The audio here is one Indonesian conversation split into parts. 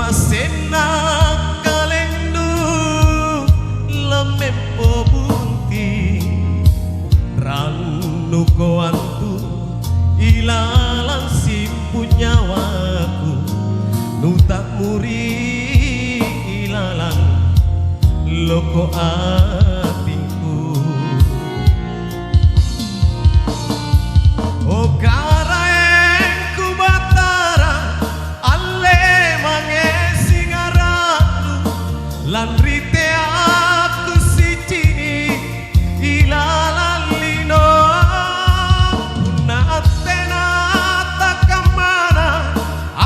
asena kalendu lemempo bunti ranu koantu ilalang simpu nyawaku nutak muri ilalang loko atinku o karaengku batara alle mangesi ngaratu lan rite aku sicini ilalang lino unatena takamana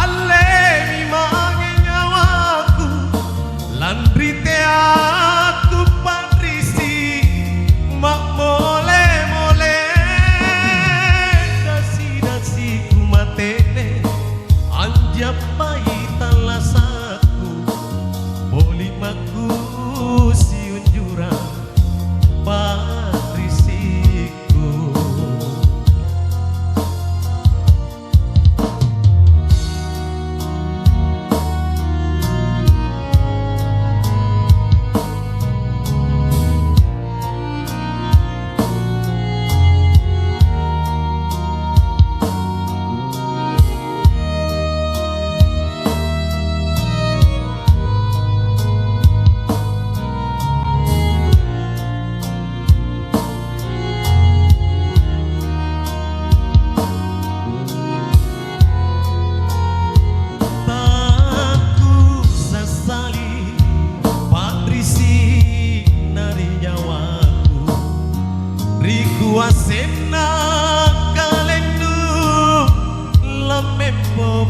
alle mi mange nyawaku lan rite aku patrisi mak mole mole dasi ku matene anjap paitan lasaku boli maku siun jurang patrisiku asena kalendu lemempo